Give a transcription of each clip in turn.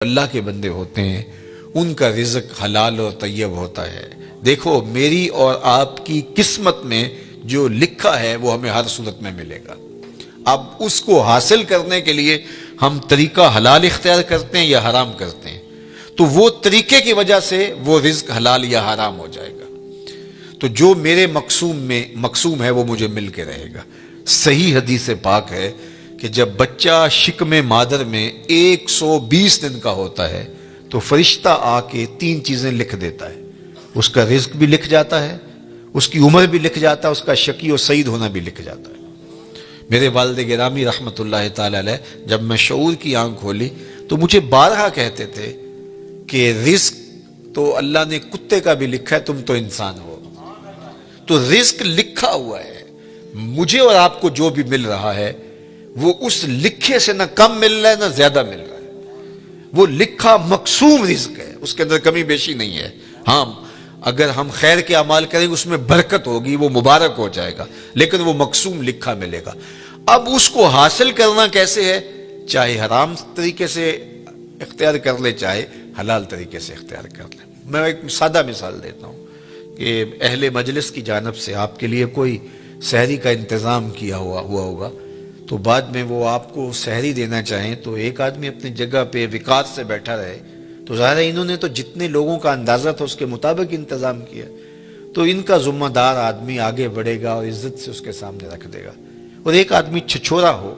اللہ کے بندے ہوتے ہیں ان کا رزق حلال اور طیب ہوتا ہے۔ دیکھو میری اور آپ کی قسمت میں جو لکھا ہے وہ ہمیں ہر صورت میں ملے گا۔ اب اس کو حاصل کرنے کے لیے ہم طریقہ حلال اختیار کرتے ہیں یا حرام کرتے ہیں، تو وہ طریقے کی وجہ سے وہ رزق حلال یا حرام ہو جائے گا۔ تو جو میرے مقسوم ہے وہ مجھے مل کے رہے گا۔ صحیح حدیث پاک ہے کہ جب بچہ شکم مادر میں 120 دن کا ہوتا ہے تو فرشتہ آ کے 3 چیزیں لکھ دیتا ہے، اس کا رزق بھی لکھ جاتا ہے، اس کی عمر بھی لکھ جاتا ہے، اس کا شقی و سعید ہونا بھی لکھ جاتا ہے۔ میرے والد گرامی رحمۃ اللہ تعالی علیہ جب میں شعور کی آنکھ کھولی تو مجھے بارہا کہتے تھے کہ رزق تو اللہ نے کتے کا بھی لکھا ہے، تم تو انسان ہو، تو رزق لکھا ہوا ہے۔ مجھے اور آپ کو جو بھی مل رہا ہے وہ اس لکھے سے نہ کم مل رہا ہے نہ زیادہ مل رہا ہے، وہ لکھا مقسوم رزق ہے، اس کے اندر کمی بیشی نہیں ہے۔ ہاں اگر ہم خیر کے اعمال کریں اس میں برکت ہوگی، وہ مبارک ہو جائے گا، لیکن وہ مقسوم لکھا ملے گا۔ اب اس کو حاصل کرنا کیسے ہے؟ چاہے حرام طریقے سے اختیار کر لے چاہے حلال طریقے سے اختیار کر لے۔ میں ایک سادہ مثال دیتا ہوں کہ اہل مجلس کی جانب سے آپ کے لیے کوئی سحری کا انتظام کیا ہوا ہوگا، تو بعد میں وہ آپ کو سحری دینا چاہیں تو ایک آدمی اپنی جگہ پہ وقار سے بیٹھا رہے، تو ظاہر ہے انہوں نے تو جتنے لوگوں کا اندازہ تھا اس کے مطابق انتظام کیا، تو ان کا ذمہ دار آدمی آگے بڑھے گا اور عزت سے اس کے سامنے رکھ دے گا، اور ایک آدمی چھچورا ہو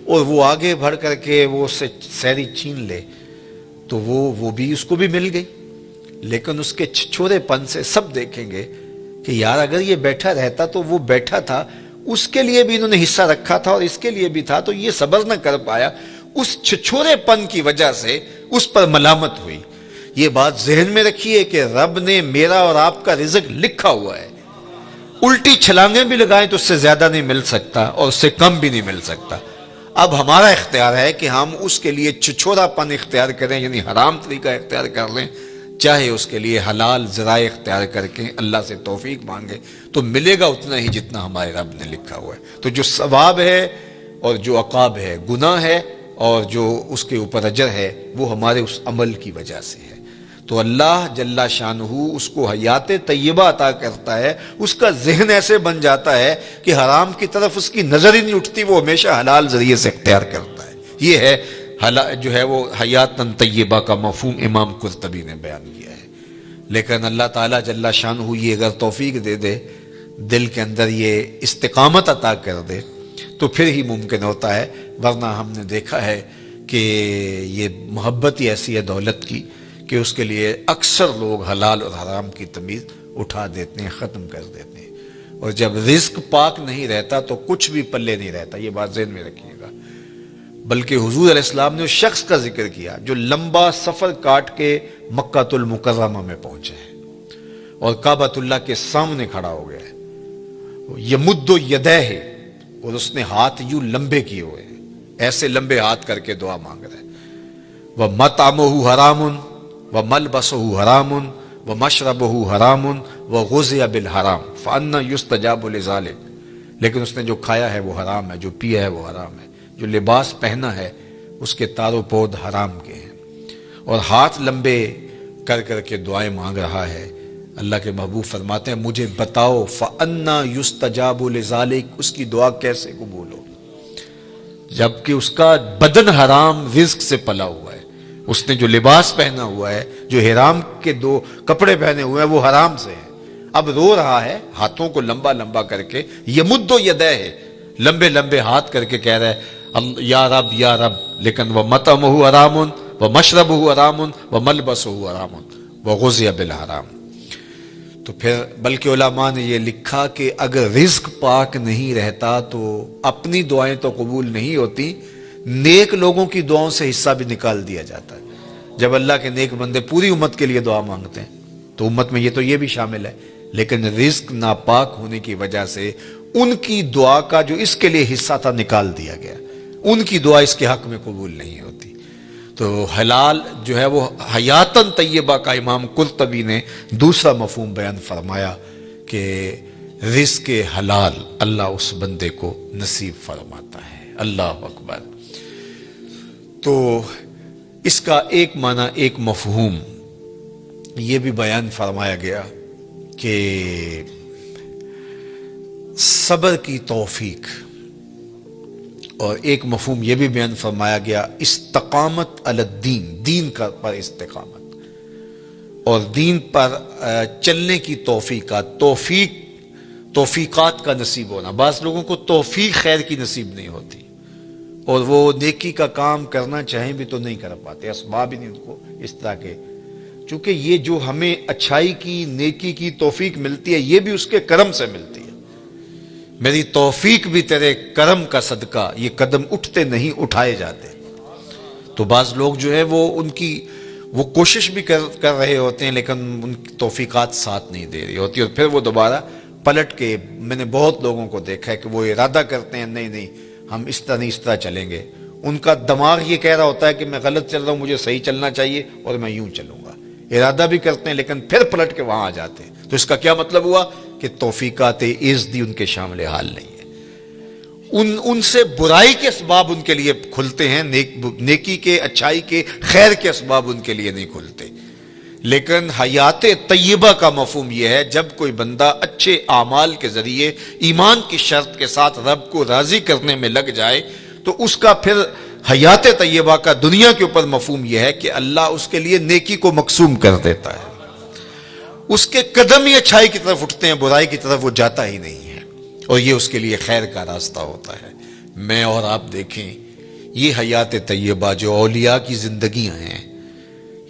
اور وہ آگے بڑھ کر کے وہ اس سے سحری چھین لے تو وہ بھی اس کو بھی مل گئی، لیکن اس کے چھچورے پن سے سب دیکھیں گے کہ یار اگر یہ بیٹھا رہتا تو وہ بیٹھا تھا، اس کے لیے بھی انہوں نے حصہ رکھا تھا اور اس کے لیے بھی تھا، تو یہ صبر نہ کر پایا، اس چھچورے پن کی وجہ سے اس پر ملامت ہوئی۔ یہ بات ذہن میں رکھیے کہ رب نے میرا اور آپ کا رزق لکھا ہوا ہے، الٹی چھلانگیں بھی لگائیں تو اس سے زیادہ نہیں مل سکتا اور اس سے کم بھی نہیں مل سکتا۔ اب ہمارا اختیار ہے کہ ہم اس کے لیے چھچورا پن اختیار کریں، یعنی حرام طریقہ اختیار کر لیں، چاہے اس کے لیے حلال ذرائع اختیار کر کے اللہ سے توفیق مانگے تو ملے گا اتنا ہی جتنا ہمارے رب نے لکھا ہوا ہے۔ تو جو ثواب ہے اور جو عقاب ہے، گناہ ہے اور جو اس کے اوپر اجر ہے، وہ ہمارے اس عمل کی وجہ سے ہے۔ تو اللہ جل شانہ اس کو حیات طیبہ عطا کرتا ہے، اس کا ذہن ایسے بن جاتا ہے کہ حرام کی طرف اس کی نظر ہی نہیں اٹھتی، وہ ہمیشہ حلال ذریعے سے اختیار کرتا ہے۔ یہ ہے جو ہے وہ حیات طیبہ کا مفہوم امام قرطبی نے بیان کیا ہے۔ لیکن اللہ تعالیٰ جل شانہ یہ اگر توفیق دے دے، دل کے اندر یہ استقامت عطا کر دے تو پھر ہی ممکن ہوتا ہے، ورنہ ہم نے دیکھا ہے کہ یہ محبت ہی ایسی ہے دولت کی کہ اس کے لیے اکثر لوگ حلال اور حرام کی تمیز اٹھا دیتے ہیں، ختم کر دیتے ہیں، اور جب رزق پاک نہیں رہتا تو کچھ بھی پلے نہیں رہتا۔ یہ بات ذہن میں رکھیے گا۔ بلکہ حضور علیہ السلام نے اس شخص کا ذکر کیا جو لمبا سفر کاٹ کے مکہ المکرمہ میں پہنچے ہے اور کعبۃ اللہ کے سامنے کھڑا ہو گیا ہے، یمد یدیہ، اور اس نے ہاتھ یوں لمبے کیے ہوئے ہیں، ایسے لمبے ہاتھ کر کے دعا مانگ رہا ہے۔ وَمَطْعَمُهُ حَرَامٌ وَمَلْبَسُهُ حَرَامٌ وَمَشْرَبُهُ حَرَامٌ وَغُذِيَ بِالْحَرَامِ فَأَنَّى يُسْتَجَابُ لِذَلِكَ، لیکن اس نے جو کھایا ہے وہ حرام ہے، جو پیا ہے وہ حرام ہے، جو لباس پہنا ہے اس کے تار و پود حرام کے ہیں، اور ہاتھ لمبے کر کر کے دعائیں مانگ رہا ہے۔ اللہ کے محبوب فرماتے ہیں مجھے بتاؤ فَأَنَّى يُسْتَجَابُ لِذَلِكَ، اس کی دعا کیسے قبول ہو جبکہ اس کا بدن حرام رزق سے پلا ہوا ہے، اس نے جو لباس پہنا ہوا ہے، جو حرام کے 2 کپڑے پہنے ہوئے ہیں وہ حرام سے ہے۔ اب رو رہا ہے ہاتھوں کو لمبا لمبا کر کے، یمد یدیہ، لمبے لمبے ہاتھ کر کے کہہ رہا ہے یا رب یا رب، لیکن وَمَطْعَمُهُ حَرَامٌ وَمَشْرَبُهُ حَرَامٌ وَمَلْبَسُهُ حَرَامٌ وَغُذِيَ بِالْحَرَامِ۔ تو پھر بلکہ علماء نے یہ لکھا کہ اگر رزق پاک نہیں رہتا تو اپنی دعائیں تو قبول نہیں ہوتی، نیک لوگوں کی دعاؤں سے حصہ بھی نکال دیا جاتا ہے۔ جب اللہ کے نیک بندے پوری امت کے لیے دعا مانگتے ہیں تو امت میں یہ بھی شامل ہے، لیکن رزق ناپاک ہونے کی وجہ سے ان کی دعا کا جو اس کے لیے حصہ تھا نکال دیا گیا، ان کی دعا اس کے حق میں قبول نہیں ہوتی۔ تو حلال جو ہے وہ حیاتاً طیبہ کا امام قرطبی نے دوسرا مفہوم بیان فرمایا کہ رزق حلال اللہ اس بندے کو نصیب فرماتا ہے۔ اللہ اکبر۔ تو اس کا ایک معنی، ایک مفہوم یہ بھی بیان فرمایا گیا کہ صبر کی توفیق، اور ایک مفہوم یہ بھی بیان فرمایا گیا استقامت علی الدین، دین کا پر استقامت، اور دین پر چلنے کی توفیقات کا نصیب ہونا۔ بعض لوگوں کو توفیق خیر کی نصیب نہیں ہوتی، اور وہ نیکی کا کام کرنا چاہیں بھی تو نہیں کر پاتے، اسباب ہی نہیں ان کو اس طرح کے، چونکہ یہ جو ہمیں اچھائی کی، نیکی کی توفیق ملتی ہے، یہ بھی اس کے کرم سے ملتی ہے۔ میری توفیق بھی تیرے کرم کا صدقہ، یہ قدم اٹھتے نہیں اٹھائے جاتے۔ تو بعض لوگ جو ہے وہ کوشش بھی کر رہے ہوتے ہیں، لیکن ان کی توفیقات ساتھ نہیں دے رہی ہوتی، اور پھر وہ دوبارہ پلٹ کے، میں نے بہت لوگوں کو دیکھا ہے کہ وہ ارادہ کرتے ہیں نہیں ہم اس طرح نہیں، اس طرح چلیں گے، ان کا دماغ یہ کہہ رہا ہوتا ہے کہ میں غلط چل رہا ہوں، مجھے صحیح چلنا چاہیے اور میں یوں چلوں گا، ارادہ بھی کرتے ہیں لیکن پھر پلٹ کے وہاں آ جاتے ہیں۔ تو اس کا کیا مطلب ہوا کہ توفیقات عزدی ان کے شامل حال نہیں ہے، ان سے برائی کے اسباب ان کے لیے کھلتے ہیں، نیکی کے، اچھائی کے، خیر کے اسباب ان کے لیے نہیں کھلتے۔ لیکن حیات طیبہ کا مفہوم یہ ہے، جب کوئی بندہ اچھے اعمال کے ذریعے ایمان کی شرط کے ساتھ رب کو راضی کرنے میں لگ جائے، تو اس کا پھر حیات طیبہ کا دنیا کے اوپر مفہوم یہ ہے کہ اللہ اس کے لیے نیکی کو مقسوم کر دیتا ہے، اس کے قدم ہی اچھائی کی طرف اٹھتے ہیں، برائی کی طرف وہ جاتا ہی نہیں ہے، اور یہ اس کے لیے خیر کا راستہ ہوتا ہے۔ میں اور آپ دیکھیں، یہ حیات طیبہ جو اولیاء کی زندگیاں ہیں،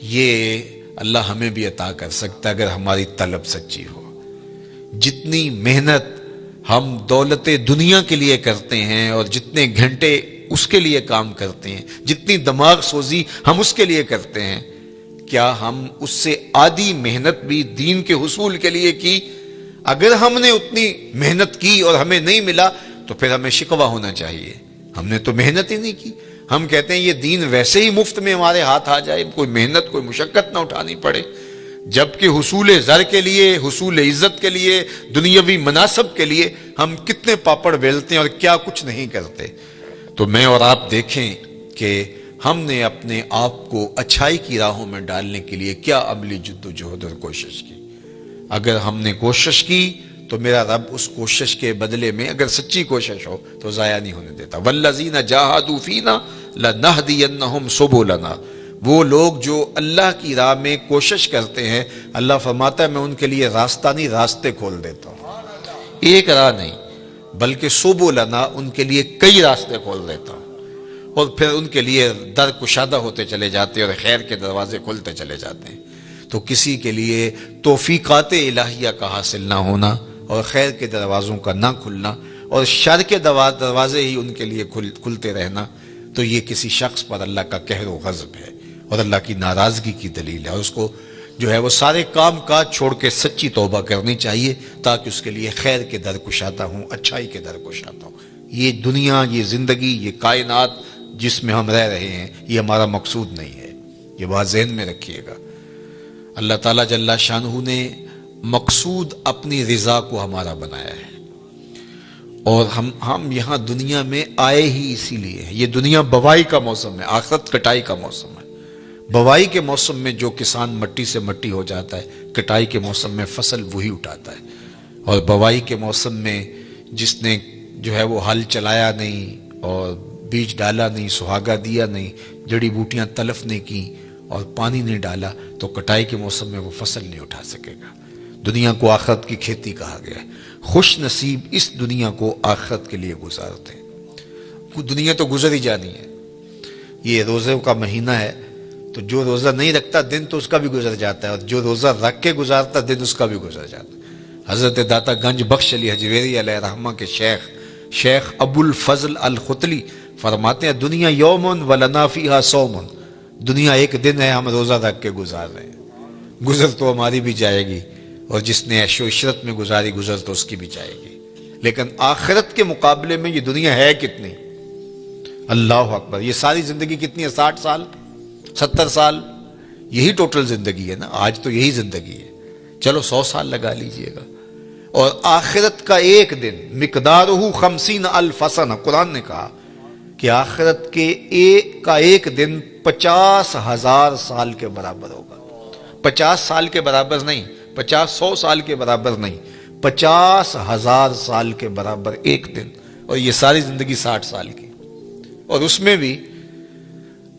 یہ اللہ ہمیں بھی عطا کر سکتا ہے اگر ہماری طلب سچی ہو۔ جتنی محنت ہم دولت دنیا کے لیے کرتے ہیں، اور جتنے گھنٹے اس کے لیے کام کرتے ہیں، جتنی دماغ سوزی ہم اس کے لیے کرتے ہیں، کیا ہم اس سے آدھی محنت بھی دین کے حصول کے لیے کی؟ اگر ہم نے اتنی محنت کی اور ہمیں نہیں ملا تو پھر ہمیں شکوہ ہونا چاہیے، ہم نے تو محنت ہی نہیں کی۔ ہم کہتے ہیں یہ دین ویسے ہی مفت میں ہمارے ہاتھ آ جائے، کوئی محنت، کوئی مشقت نہ اٹھانی پڑے، جبکہ حصول زر کے لیے، حصول عزت کے لیے، دنیاوی مناصب کے لیے ہم کتنے پاپڑ بیلتے ہیں اور کیا کچھ نہیں کرتے۔ تو میں اور آپ دیکھیں کہ ہم نے اپنے آپ کو اچھائی کی راہوں میں ڈالنے کے لیے کیا عملی جد و جہد اور کوشش کی۔ اگر ہم نے کوشش کی تو میرا رب اس کوشش کے بدلے میں، اگر سچی کوشش ہو تو ضائع نہیں ہونے دیتا۔ والذین جاہدوا فینا لنہدینہم سبلنا، وہ لوگ جو اللہ کی راہ میں کوشش کرتے ہیں، اللہ فرماتا ہے میں ان کے لیے راستہ نہیں، راستے کھول دیتا ہوں، ایک راہ نہیں بلکہ سبلنا، ان کے لیے کئی راستے کھول دیتا ہوں، اور پھر ان کے لیے در کشادہ ہوتے چلے جاتے ہیں اور خیر کے دروازے کھلتے چلے جاتے ہیں۔ تو کسی کے لیے توفیقات الہیہ کا حاصل نہ ہونا، اور خیر کے دروازوں کا نہ کھلنا، اور شر کے دروازے ہی ان کے لیے کھلتے رہنا، تو یہ کسی شخص پر اللہ کا قہر و غضب ہے اور اللہ کی ناراضگی کی دلیل ہے، اور اس کو جو ہے وہ سارے کام کاج چھوڑ کے سچی توبہ کرنی چاہیے، تاکہ اس کے لیے خیر کے در کشادہ ہوں، اچھائی کے در کشادہ ہوں۔ یہ دنیا، یہ زندگی، یہ کائنات جس میں ہم رہ رہے ہیں، یہ ہمارا مقصود نہیں ہے، یہ بات ذہن میں رکھیے گا۔ اللہ تعالیٰ جل شانہ نے مقصود اپنی رضا کو ہمارا بنایا ہے، اور ہم یہاں دنیا میں آئے ہی اسی لیے ہیں۔ یہ دنیا بوائی کا موسم ہے، آخرت کٹائی کا موسم ہے۔ بوائی کے موسم میں جو کسان مٹی سے مٹی ہو جاتا ہے، کٹائی کے موسم میں فصل وہی اٹھاتا ہے، اور بوائی کے موسم میں جس نے جو ہے وہ ہل چلایا نہیں اور بیج ڈالا نہیں، سہاگا دیا نہیں، جڑی بوٹیاں تلف نہیں کی اور پانی نہیں ڈالا، تو کٹائی کے موسم میں وہ فصل نہیں اٹھا سکے گا۔ دنیا کو آخرت کی کھیتی کہا گیا ہے۔ خوش نصیب اس دنیا کو آخرت کے لیے گزارتے ہیں۔ دنیا تو گزر ہی جانی ہے، یہ روزے کا مہینہ ہے، تو جو روزہ نہیں رکھتا دن تو اس کا بھی گزر جاتا ہے، اور جو روزہ رکھ کے گزارتا دن اس کا بھی گزر جاتا ہے۔ حضرت داتا گنج بخش علی حجویری علیہ رحمہ کے شیخ ابو الفضل الختلی فرماتے ہیں، دنیا یومن ولنا فیہا صومن، دنیا ایک دن ہے، ہم روزہ رکھ کے گزار رہے ہیں، گزر تو ہماری بھی جائے گی، اور جس نے عیش و عشرت میں گزاری گزر تو اس کی بھی جائے گی، لیکن آخرت کے مقابلے میں یہ دنیا ہے کتنی؟ اللہ اکبر! یہ ساری زندگی کتنی ہے؟ 60 سال، 70 سال، یہی ٹوٹل زندگی ہے نا، آج تو یہی زندگی ہے، چلو 100 سال لگا لیجئے گا، اور آخرت کا ایک دن مقدارہ 50,000 سنہ، قرآن نے کہا کہ آخرت کے ایک دن 50,000 سال کے برابر ہوگا. 50 سال کے برابر نہیں، 100 سال کے برابر نہیں، 50,000 سال کے برابر ایک دن. اور یہ ساری زندگی 60 سال کی، اور اس میں بھی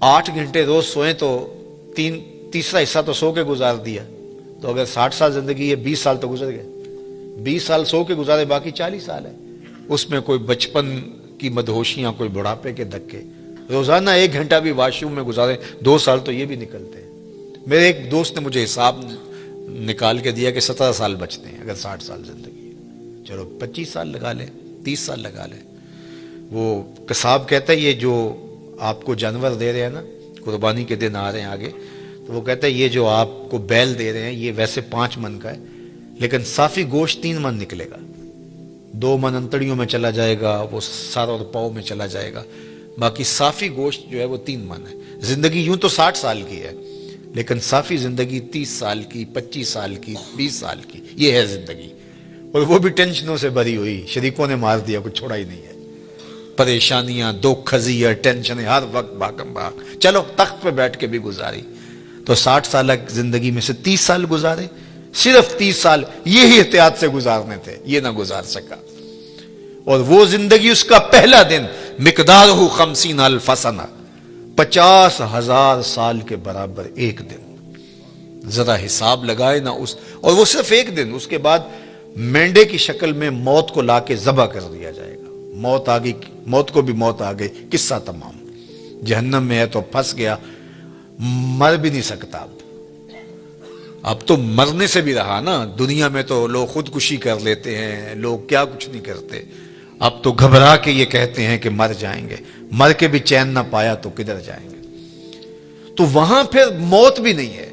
8 گھنٹے روز سوئیں تو تیسرا حصہ تو سو کے گزار دیا. تو اگر 60 سال زندگی ہے، 20 سال تو گزر گئے. 20 سال سو کے گزارے، باقی 40 سال ہے. اس میں کوئی بچپن کی مدہوشیاں، کوئی بڑھاپے کے دھکے. روزانہ 1 گھنٹہ بھی واش روم میں گزارے، 2 سال تو یہ بھی نکلتے ہیں. میرے ایک دوست نے مجھے حساب نکال کے دیا کہ 17 سال بچتے ہیں اگر 60 سال زندگی ہے. چلو 25 سال لگا لیں، 30 سال لگا لیں. وہ قصاب کہتا ہے یہ جو آپ کو جانور دے رہے ہیں نا، قربانی کے دن آ رہے ہیں آگے، تو وہ کہتا ہے یہ جو آپ کو بیل دے رہے ہیں یہ ویسے 5 من کا ہے، لیکن صافی گوشت 3 من نکلے گا. 2 من انتڑیوں میں چلا جائے گا، وہ سر اور پاؤں میں چلا جائے گا، باقی صافی گوشت جو ہے وہ 3 من ہے. زندگی یوں تو 60 سال کی ہے، لیکن صافی زندگی 30 سال کی، 25 سال کی، 20 سال کی، یہ ہے زندگی. اور وہ بھی ٹینشنوں سے بھری ہوئی، شریکوں نے مار دیا، کچھ چھوڑا ہی نہیں ہے. پریشانیاں، دکھ، خزیاں، ٹینشنیں، ہر وقت بھاگم بھاگ. چلو تخت پہ بیٹھ کے بھی گزاری. تو 60 سال زندگی میں سے 30 سال گزارے، صرف 30 سال یہی احتیاط سے گزارنے تھے، یہ نہ گزار سکا. اور وہ زندگی، اس کا پہلا دن مقدارہ 50,000 سنہ، 50,000 سال کے برابر ایک دن. ذرا حساب لگائے نا اس، اور وہ صرف ایک دن. اس کے بعد مینڈے کی شکل میں موت کو لا کے ذبح کر دیا جائے گا. موت آ گئی، موت کو بھی موت آ گئی، قصہ تمام. جہنم میں ہے تو پھنس گیا، مر بھی نہیں سکتا. اب تو مرنے سے بھی رہا نا. دنیا میں تو لوگ خودکشی کر لیتے ہیں، لوگ کیا کچھ نہیں کرتے. اب تو گھبرا کے یہ کہتے ہیں کہ مر جائیں گے. مر کے بھی چین نہ پایا تو کدھر جائیں گے. تو وہاں پھر موت بھی نہیں ہے.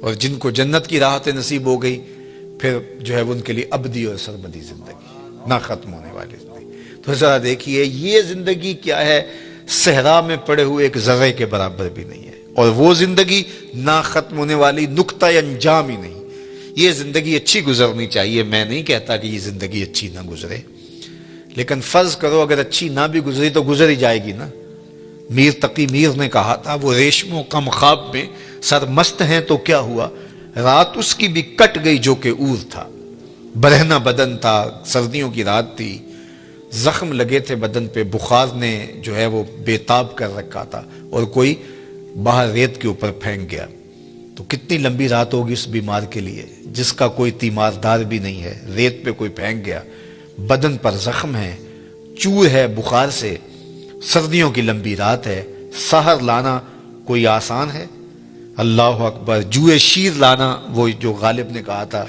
اور جن کو جنت کی راحت نصیب ہو گئی، پھر جو ہے وہ ان کے لیے ابدی اور سرمدی زندگی، نہ ختم ہونے والی زندگی. تو ذرا دیکھیے یہ زندگی کیا ہے، صحرا میں پڑے ہوئے ایک ذرے کے برابر بھی نہیں ہے. اور وہ زندگی نہ ختم ہونے والی، نقطہ انجام ہی نہیں. یہ زندگی اچھی گزرنی چاہیے. میں نہیں کہتا کہ یہ زندگی اچھی نہ گزرے، لیکن فرض کرو اگر اچھی نہ بھی گزری تو گزر ہی جائے گی نا. میر تقی میر نے کہا تھا، وہ ریشموں کم خواب میں سرمست ہیں تو کیا ہوا، رات اس کی بھی کٹ گئی جو کہ اور تھا. برہنہ بدن تھا، سردیوں کی رات تھی، زخم لگے تھے بدن پہ، بخار نے جو ہے وہ بے تاب کر رکھا تھا، اور کوئی باہر ریت کے اوپر پھینک گیا. تو کتنی لمبی رات ہوگی اس بیمار کے لیے جس کا کوئی تیماردار بھی نہیں ہے. ریت پہ کوئی پھینک گیا، بدن پر زخم ہے، چور ہے بخار سے، سردیوں کی لمبی رات ہے. سحر لانا کوئی آسان ہے؟ اللہ اکبر. جوئے شیر لانا، وہ جو غالب نے کہا تھا،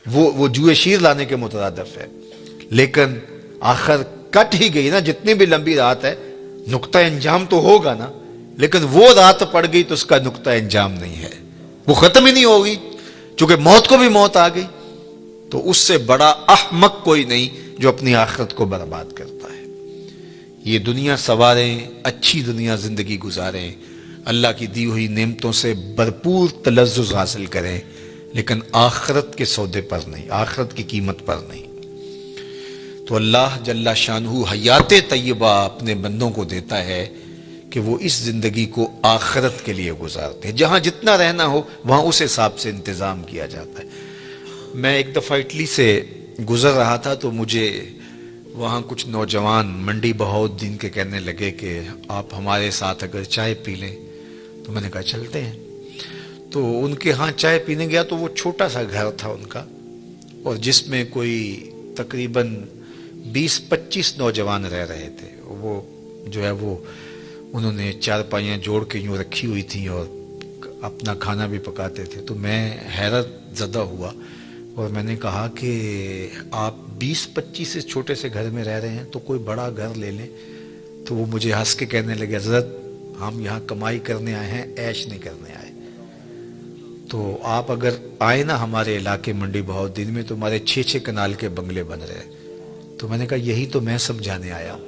وہ جوئے شیر لانے کے مترادف ہے. لیکن آخر کٹ ہی گئی نا. جتنی بھی لمبی رات ہے، نقطہ انجام تو ہوگا نا. لیکن وہ رات پڑ گئی تو اس کا نقطہ انجام نہیں ہے، وہ ختم ہی نہیں ہوگی. چونکہ موت کو بھی موت آ گئی. تو اس سے بڑا احمق کوئی نہیں جو اپنی آخرت کو برباد کرتا ہے. یہ دنیا سواریں، اچھی دنیا زندگی گزاریں، اللہ کی دی ہوئی نعمتوں سے بھرپور تلذذ حاصل کریں، لیکن آخرت کے سودے پر نہیں، آخرت کی قیمت پر نہیں. تو اللہ جل شانہ حیات طیبہ اپنے بندوں کو دیتا ہے کہ وہ اس زندگی کو آخرت کے لیے گزارتے ہیں. جہاں جتنا رہنا ہو وہاں اس حساب سے انتظام کیا جاتا ہے. میں ایک دفعہ اٹلی سے گزر رہا تھا تو مجھے وہاں کچھ نوجوان منڈی بہاؤالدین کے کہنے لگے کہ آپ ہمارے ساتھ اگر چائے پی لیں. تو میں نے کہا چلتے ہیں. تو ان کے ہاں چائے پینے گیا تو وہ چھوٹا سا گھر تھا ان کا، اور جس میں کوئی تقریباً 20-25 نوجوان رہ رہے تھے. وہ جو ہے وہ انہوں نے چارپائیاں جوڑ کے یوں رکھی ہوئی تھیں اور اپنا کھانا بھی پکاتے تھے. تو میں حیرت زدہ ہوا اور میں نے کہا کہ آپ 20-25 سے چھوٹے سے گھر میں رہ رہے ہیں تو کوئی بڑا گھر لے لیں. تو وہ مجھے ہنس کے کہنے لگے حضرت ہم یہاں کمائی کرنے آئے ہیں، عیش نہیں کرنے آئے. تو آپ اگر آئے نا ہمارے علاقے منڈی بہاؤالدین میں تو ہمارے 6 کنال کے بنگلے بن رہے. تو میں نے کہا یہی تو میں سمجھانے آیا ہوں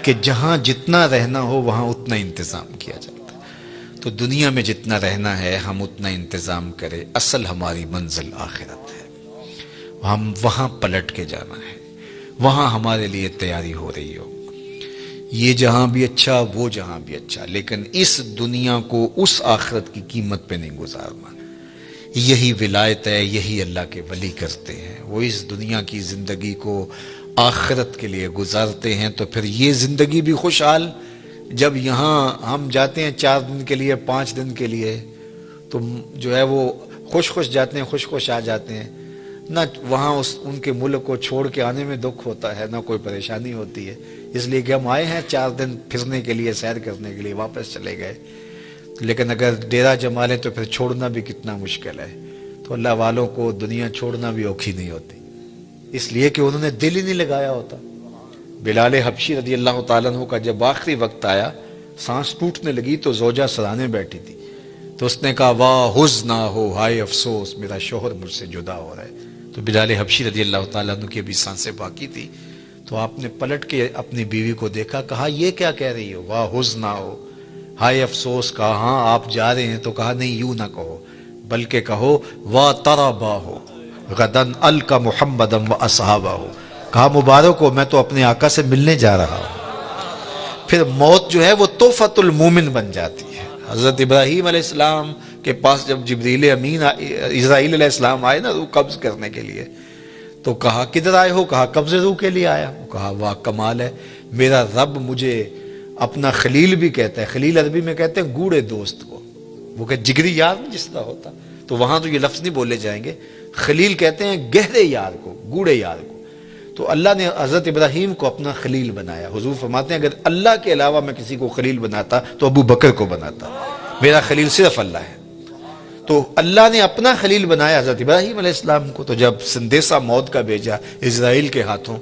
کہ جہاں جتنا رہنا ہو وہاں اتنا انتظام کیا جاتا ہے. تو دنیا میں جتنا رہنا ہے ہم اتنا انتظام کریں. اصل ہماری منزل آخرت ہے، ہم وہاں پلٹ کے جانا ہے، وہاں ہمارے لیے تیاری ہو رہی ہو. یہ جہاں بھی اچھا وہ جہاں بھی اچھا، لیکن اس دنیا کو اس آخرت کی قیمت پہ نہیں گزارنا۔ یہی ولایت ہے، یہی اللہ کے ولی کرتے ہیں، وہ اس دنیا کی زندگی کو آخرت کے لیے گزارتے ہیں، تو پھر یہ زندگی بھی خوشحال۔ جب یہاں ہم جاتے ہیں 4 دن کے لیے، 5 دن کے لیے، تو جو ہے وہ خوش جاتے ہیں، خوش آ جاتے ہیں، نہ وہاں ان کے ملک کو چھوڑ کے آنے میں دکھ ہوتا ہے، نہ کوئی پریشانی ہوتی ہے، اس لیے کہ ہم آئے ہیں 4 دن پھرنے کے لیے، سیر کرنے کے لیے، واپس چلے گئے۔ لیکن اگر ڈیرا جما لیں تو پھر چھوڑنا بھی کتنا مشکل ہے۔ تو اللہ والوں کو دنیا چھوڑنا بھی اوکھی نہیں ہوتی، اس لیے کہ انہوں نے دل ہی نہیں لگایا ہوتا۔ بلال حبشی رضی اللہ تعالیٰ عنہ کا جب آخری وقت آیا، سانس ٹوٹنے لگی، تو زوجہ سرانے بیٹھی تھی، تو اس نے کہا واہ حزن ہو، ہائے افسوس، میرا شوہر مجھ سے جدا ہو رہا ہے۔ تو بلال حبشی رضی اللہ تعالیٰ عنہ کی ابھی سانسیں باقی تھی، تو آپ نے پلٹ کے اپنی بیوی کو دیکھا، کہا یہ کیا کہہ رہی ہو، واہ حزن ہو، ہائے افسوس۔ کہا ہاں آپ جا رہے ہیں، تو کہا نہیں یوں نہ کہو، بلکہ کہو واہ تربا ہو غدن القا محمدم و اصحابہ ہو۔ کہا مبارک ہو، میں تو اپنے آقا سے ملنے جا رہا ہوں۔ پھر موت جو ہے وہ تحفۃ المومن بن جاتی ہے۔ حضرت ابراہیم علیہ السلام کے پاس جب جبریل امین اسرائیل علیہ السلام آئے نا روح قبض کرنے کے لیے، تو کہا کدھر آئے ہو؟ کہا قبض روح کے لیے آیا ہوں۔ کہا واہ کمال ہے، میرا رب مجھے اپنا خلیل بھی کہتا ہے۔ خلیل عربی میں کہتے ہیں گوڑے دوست کو، وہ کہ جگری یار جس طرح ہوتا، تو وہاں تو یہ لفظ نہیں بولے جائیں گے، خلیل کہتے ہیں گہرے یار کو، گوڑے یار کو۔ تو اللہ نے حضرت ابراہیم کو اپنا خلیل بنایا۔ حضور فرماتے ہیں اگر اللہ کے علاوہ میں کسی کو خلیل بناتا تو ابو بکر کو بناتا، میرا خلیل صرف اللہ ہے۔ تو اللہ نے اپنا خلیل بنایا حضرت ابراہیم علیہ السلام کو۔ تو جب سندیسہ موت کا بھیجا اسرائیل کے ہاتھوں،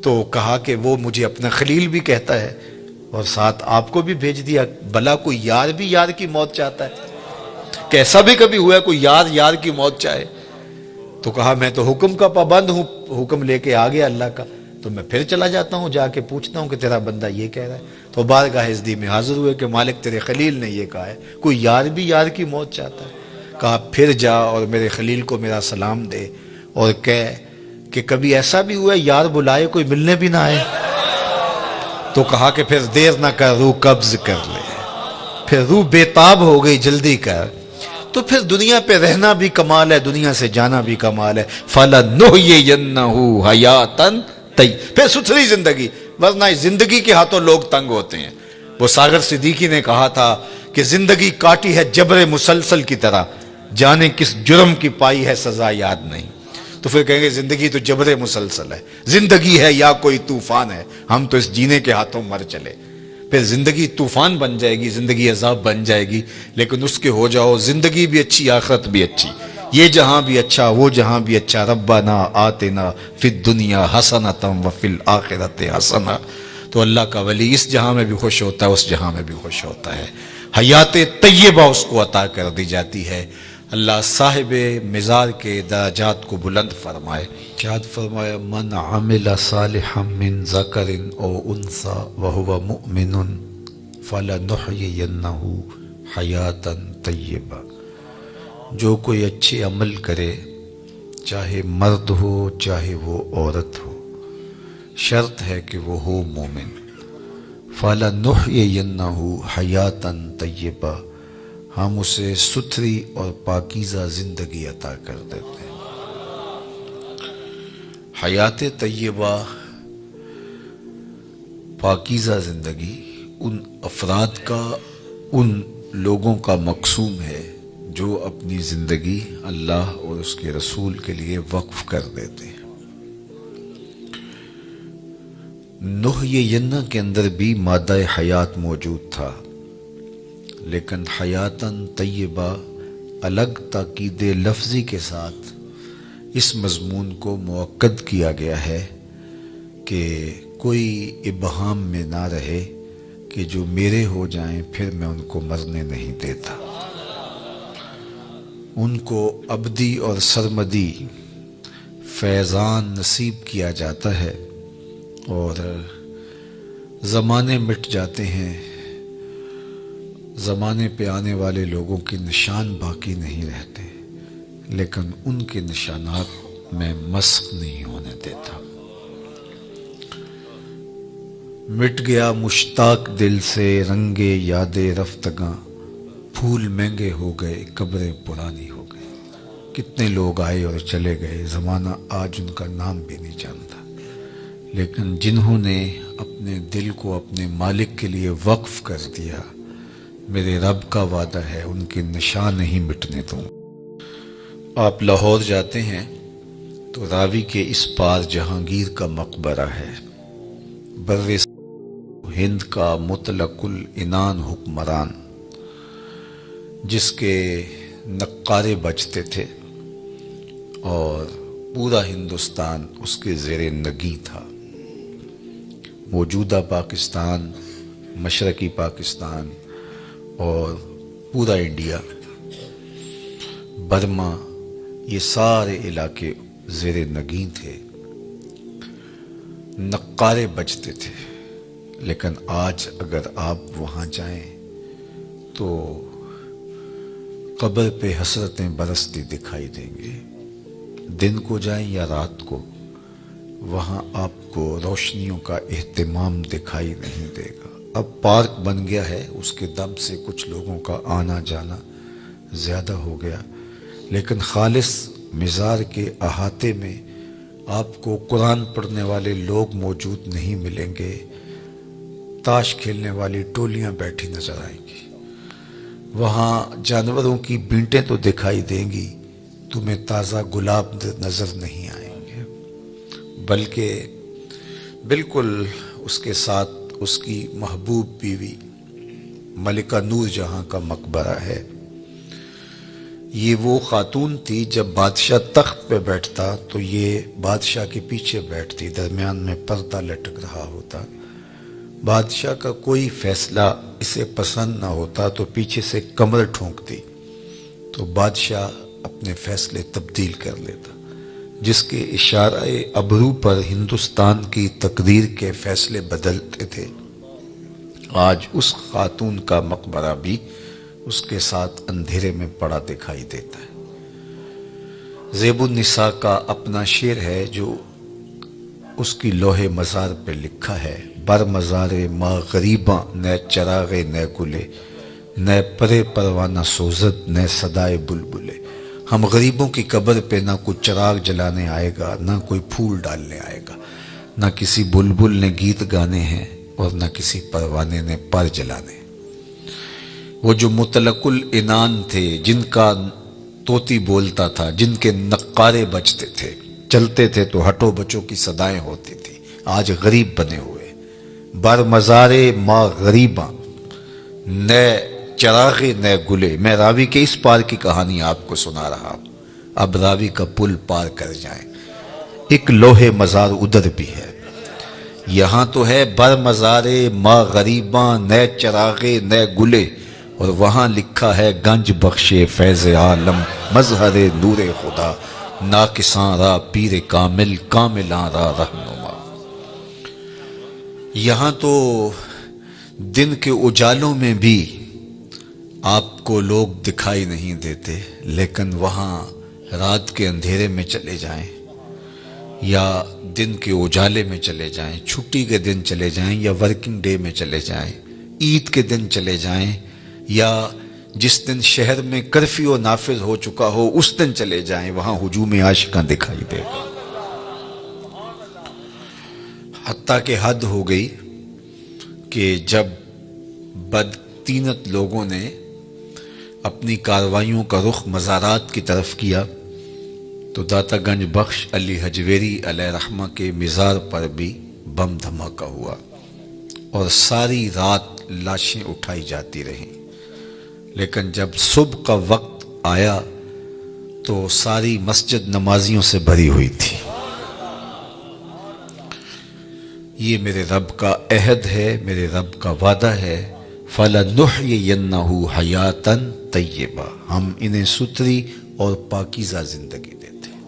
تو کہا کہ وہ مجھے اپنا خلیل بھی کہتا ہے، اور ساتھ آپ کو بھی بھیج دیا۔ بھلا کوئی یار بھی یار کی موت چاہتا ہے؟ کیسا بھی کبھی ہوا ہے کوئی یار یار کی موت چاہے؟ تو کہا میں تو حکم کا پابند ہوں، حکم لے کے آ گیا اللہ کا، تو میں پھر چلا جاتا ہوں، جا کے پوچھتا ہوں کہ تیرا بندہ یہ کہہ رہا ہے۔ تو بارگاہ عزدی میں حاضر ہوئے کہ مالک تیرے خلیل نے یہ کہا ہے، کوئی یار بھی یار کی موت چاہتا ہے؟ کہا پھر جا اور میرے خلیل کو میرا سلام دے، اور کہہ کہ کبھی ایسا بھی ہوا ہے یار بلائے کوئی ملنے بھی نہ آئے؟ تو کہا کہ پھر دیر نہ کر، روح قبض کر لے۔ پھر روح بےتاب ہو گئی، جلدی کر۔ تو پھر دنیا پہ رہنا بھی کمال ہے، دنیا سے جانا بھی کمال ہے۔ فَلَنُحْيِيَنَّهُ حَيَاتًا طَيِّبَةً، پھر ستھری زندگی، ورنہ اس زندگی کے ہاتھوں لوگ تنگ ہوتے ہیں۔ وہ ساغر صدیقی نے کہا تھا کہ زندگی کاٹی ہے جبر مسلسل کی طرح، جانے کس جرم کی پائی ہے سزا یاد نہیں۔ تو پھر کہیں گے زندگی تو جبر مسلسل ہے، زندگی ہے یا کوئی طوفان ہے، ہم تو اس جینے کے ہاتھوں مر چلے۔ پھر زندگی طوفان بن جائے گی، زندگی عذاب بن جائے گی، لیکن اس کے ہو جاؤ زندگی بھی اچھی، آخرت بھی اچھی، یہ جہاں بھی اچھا وہ جہاں بھی اچھا۔ ربنا آتنا فی الدنیا حسنۃ وفی الآخرۃ حسنۃ۔ تو اللہ کا ولی اس جہاں میں بھی خوش ہوتا ہے، اس جہاں میں بھی خوش ہوتا ہے، حیات طیبہ اس کو عطا کر دی جاتی ہے۔ اللہ صاحب مزار کے درجات کو بلند فرمائے۔ شاد فرمایا من عمل صالحا من ذکر او انثی وہو مؤمن فلنحیینہ حیاتا طیبہ، جو کوئی اچھے عمل کرے، چاہے مرد ہو چاہے وہ عورت ہو، شرط ہے کہ وہ ہو مومن۔ فلنحیینہ حیاتا طیبہ، ہم اسے ستھری اور پاکیزہ زندگی عطا کر دیتے ہیں۔ حیات طیبہ، پاکیزہ زندگی ان افراد کا، ان لوگوں کا مقسوم ہے جو اپنی زندگی اللہ اور اس کے رسول کے لیے وقف کر دیتے ہیں۔ نحیینہ کے اندر بھی مادہ حیات موجود تھا، لیکن حیاتاً طیبہ الگ تاکید لفظی کے ساتھ اس مضمون کو مؤکد کیا گیا ہے کہ کوئی ابہام میں نہ رہے کہ جو میرے ہو جائیں پھر میں ان کو مرنے نہیں دیتا، ان کو ابدی اور سرمدی فیضان نصیب کیا جاتا ہے، اور زمانے مٹ جاتے ہیں، زمانے پہ آنے والے لوگوں کے نشان باقی نہیں رہتے، لیکن ان کے نشانات میں مسخ نہیں ہونے دیتا۔ مٹ گیا مشتاق دل سے رنگ یاد رفتگاں، پھول مہنگے ہو گئے قبریں پرانی ہو گئی۔ کتنے لوگ آئے اور چلے گئے، زمانہ آج ان کا نام بھی نہیں جانتا، لیکن جنہوں نے اپنے دل کو اپنے مالک کے لیے وقف کر دیا، میرے رب کا وعدہ ہے ان کے نشان نہیں مٹنے دوں۔ آپ لاہور جاتے ہیں تو راوی کے اس پار جہانگیر کا مقبرہ ہے، بر ہند کا مطلق العنان حکمران، جس کے نقارے بجتے تھے اور پورا ہندوستان اس کے زیر نگیں تھا۔ موجودہ پاکستان، مشرقی پاکستان اور پورا انڈیا، برما، یہ سارے علاقے زیر نگیں تھے، نقارے بجتے تھے۔ لیکن آج اگر آپ وہاں جائیں تو قبر پہ حسرتیں برستی دکھائی دیں گے۔ دن کو جائیں یا رات کو، وہاں آپ کو روشنیوں کا اہتمام دکھائی نہیں دے گا۔ اب پارک بن گیا ہے، اس کے دم سے کچھ لوگوں کا آنا جانا زیادہ ہو گیا، لیکن خالص مزار کے احاطے میں آپ کو قرآن پڑھنے والے لوگ موجود نہیں ملیں گے، تاش کھیلنے والی ٹولیاں بیٹھی نظر آئیں گی۔ وہاں جانوروں کی بینٹیں تو دکھائی دیں گی، تمہیں تازہ گلاب نظر نہیں آئیں گے، بلکہ بالکل اس کے ساتھ اس کی محبوب بیوی ملکہ نور جہاں کا مقبرہ ہے۔ یہ وہ خاتون تھی، جب بادشاہ تخت پہ بیٹھتا تو یہ بادشاہ کے پیچھے بیٹھتی، درمیان میں پردہ لٹک رہا ہوتا۔ بادشاہ کا کوئی فیصلہ اسے پسند نہ ہوتا تو پیچھے سے کمر ٹھونکتی تو بادشاہ اپنے فیصلے تبدیل کر لیتا، جس کے اشارہ ابرو پر ہندوستان کی تقدیر کے فیصلے بدلتے تھے۔ آج اس خاتون کا مقبرہ بھی اس کے ساتھ اندھیرے میں پڑا دکھائی دیتا ہے۔ زیب النساء کا اپنا شعر ہے جو اس کی لوح مزار پہ لکھا ہے: بر مزار ما غریباں نہ چراغ نہ گلے، نہ پرے پروانہ سوزد نہ صدائے بلبلے۔ ہم غریبوں کی قبر پہ نہ کوئی چراغ جلانے آئے گا، نہ کوئی پھول ڈالنے آئے گا، نہ کسی بلبل نے گیت گانے ہیں اور نہ کسی پروانے نے پر جلانے۔ وہ جو مطلق العنان تھے، جن کا طوطی بولتا تھا، جن کے نقارے بجتے تھے، چلتے تھے تو ہٹو بچوں کی صدائیں ہوتی تھی، آج غریب بنے ہوئے۔ بر مزار ما غریباں نہ چراغ نہ گلے۔ میں راوی کے اس پار کی کہانی آپ کو سنا رہا ہوں، اب راوی کا پل پار کر جائیں۔ ایک لوح مزار ادھر بھی ہے، یہاں تو ہے بر مزار ما غریباں نہ چراغ نہ گلے، اور وہاں لکھا ہے گنج بخش فیض عالم مظہر نور خدا، ناقصاں را پیر کامل کاملاں را رہنما۔ یہاں تو دن کے اجالوں میں بھی آپ کو لوگ دکھائی نہیں دیتے، لیکن وہاں رات کے اندھیرے میں چلے جائیں یا دن کے اجالے میں چلے جائیں، چھٹی کے دن چلے جائیں یا ورکنگ ڈے میں چلے جائیں، عید کے دن چلے جائیں یا جس دن شہر میں کرفیو نافذ ہو چکا ہو اس دن چلے جائیں، وہاں ہجوم عاشقاں دکھائی دے گا۔ حتیٰ کہ حد ہو گئی کہ جب بدطینت لوگوں نے اپنی کارروائیوں کا رخ مزارات کی طرف کیا تو داتا گنج بخش علی حجویری علیہ رحمہ کے مزار پر بھی بم دھماکہ ہوا اور ساری رات لاشیں اٹھائی جاتی رہیں، لیکن جب صبح کا وقت آیا تو ساری مسجد نمازیوں سے بھری ہوئی تھی۔ یہ میرے رب کا عہد ہے، میرے رب کا وعدہ ہے، فَلَنُحْيِيَنَّهُ حَيَاتًا طَيِّبَةً، ہم انہیں ستھری اور پاکیزہ زندگی دیتے ہیں۔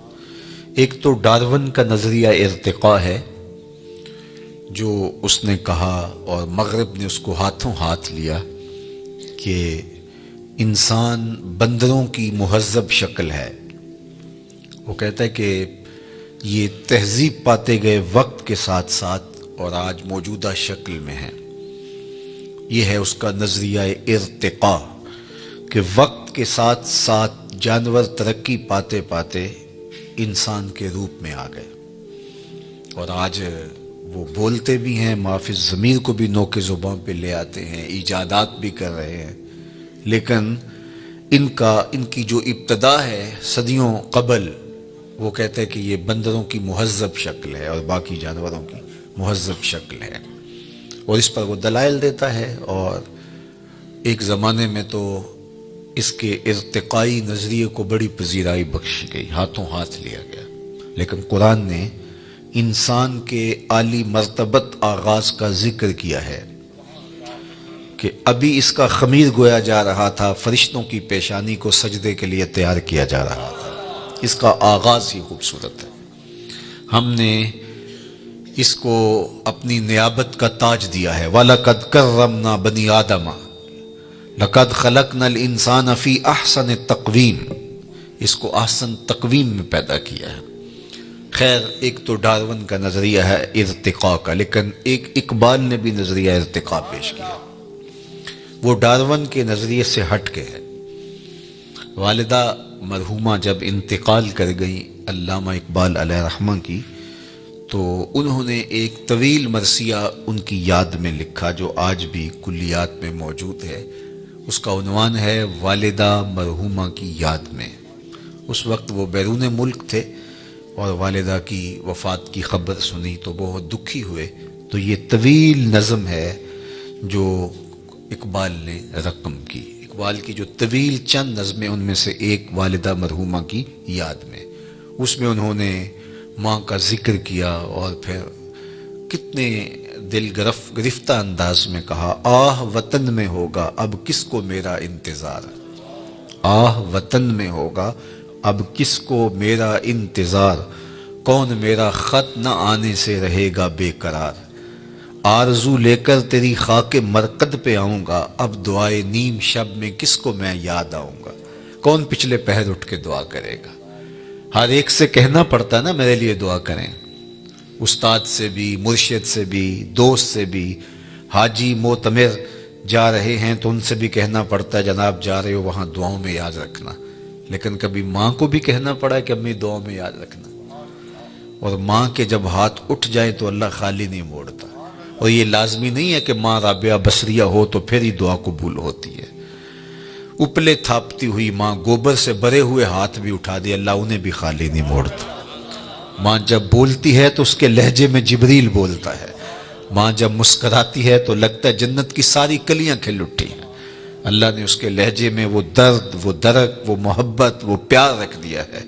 ایک تو ڈارون کا نظریہ ارتقاء ہے جو اس نے کہا، اور مغرب نے اس کو ہاتھوں ہاتھ لیا، کہ انسان بندروں کی مہذب شکل ہے۔ وہ کہتا ہے کہ یہ تہذیب پاتے گئے وقت کے ساتھ ساتھ اور آج موجودہ شکل میں ہے، یہ ہے اس کا نظریہ ارتقاء، کہ وقت کے ساتھ ساتھ جانور ترقی پاتے پاتے انسان کے روپ میں آ گئے، اور آج وہ بولتے بھی ہیں، معافی ضمیر کو بھی نوک زبان پہ لے آتے ہیں، ایجادات بھی کر رہے ہیں، لیکن ان کی جو ابتدا ہے صدیوں قبل، وہ کہتے ہیں کہ یہ بندروں کی مہذب شکل ہے اور باقی جانوروں کی مہذب شکل ہے، اور اس پر وہ دلائل دیتا ہے، اور ایک زمانے میں تو اس کے ارتقائی نظریے کو بڑی پذیرائی بخشی گئی، ہاتھوں ہاتھ لیا گیا، لیکن قرآن نے انسان کے عالی مرتبت آغاز کا ذکر کیا ہے کہ ابھی اس کا خمیر گویا جا رہا تھا، فرشتوں کی پیشانی کو سجدے کے لیے تیار کیا جا رہا تھا، اس کا آغاز ہی خوبصورت ہے۔ ہم نے اس کو اپنی نیابت کا تاج دیا ہے، وَلَقَدْ كَرَّمْنَا بَنِي آدَمَ لَقَدْ خَلَقْنَا الْإِنسَانَ فِي أَحْسَنِ تَقْوِيمٍ، اس کو احسن تقویم میں پیدا کیا ہے۔ خیر، ایک تو ڈارون کا نظریہ ہے ارتقاء کا، لیکن ایک اقبال نے بھی نظریہ ارتقاء پیش کیا، وہ ڈارون کے نظریے سے ہٹ کے ہے۔ والدہ مرحومہ جب انتقال کر گئی علامہ اقبال علیہ رحمہ کی، تو انہوں نے ایک طویل مرثیہ ان کی یاد میں لکھا جو آج بھی کلیات میں موجود ہے، اس کا عنوان ہے والدہ مرحومہ کی یاد میں۔ اس وقت وہ بیرون ملک تھے اور والدہ کی وفات کی خبر سنی تو بہت دکھی ہوئے، تو یہ طویل نظم ہے جو اقبال نے رقم کی، اقبال کی جو طویل چند نظمیں، ان میں سے ایک والدہ مرحومہ کی یاد میں، اس میں انہوں نے ماں کا ذکر کیا، اور پھر کتنے دل گرفتہ انداز میں کہا، آہ وطن میں ہوگا اب کس کو میرا انتظار، آہ وطن میں ہوگا اب کس کو میرا انتظار، کون میرا خط نہ آنے سے رہے گا بے قرار، آرزو لے کر تیری خاک مرقد پہ آؤں گا، اب دعائے نیم شب میں کس کو میں یاد آؤں گا، کون پچھلے پہر اٹھ کے دعا کرے گا۔ ہر ایک سے کہنا پڑتا نا میرے لیے دعا کریں، استاد سے بھی، مرشد سے بھی، دوست سے بھی، حاجی معتمر جا رہے ہیں تو ان سے بھی کہنا پڑتا ہے جناب جا رہے ہو وہاں دعاؤں میں یاد رکھنا، لیکن کبھی ماں کو بھی کہنا پڑا ہے کہ امی دعاؤں میں یاد رکھنا، اور ماں کے جب ہاتھ اٹھ جائیں تو اللہ خالی نہیں موڑتا، اور یہ لازمی نہیں ہے کہ ماں رابعہ بصریہ ہو تو پھر ہی دعا قبول ہوتی ہے، اپلے تھاپتی ہوئی ماں گوبر سے بھرے ہوئے ہاتھ بھی اٹھا دے اللہ انہیں بھی خالی نہیں موڑتا، ماں جب بولتی ہے تو اس کے لہجے میں جبریل بولتا ہے، ماں جب مسکراتی ہے تو لگتا ہے جنت کی ساری کلیاں کھل اٹھی ہیں، اللہ نے اس کے لہجے میں وہ درد، وہ درک، وہ محبت، وہ پیار رکھ دیا ہے۔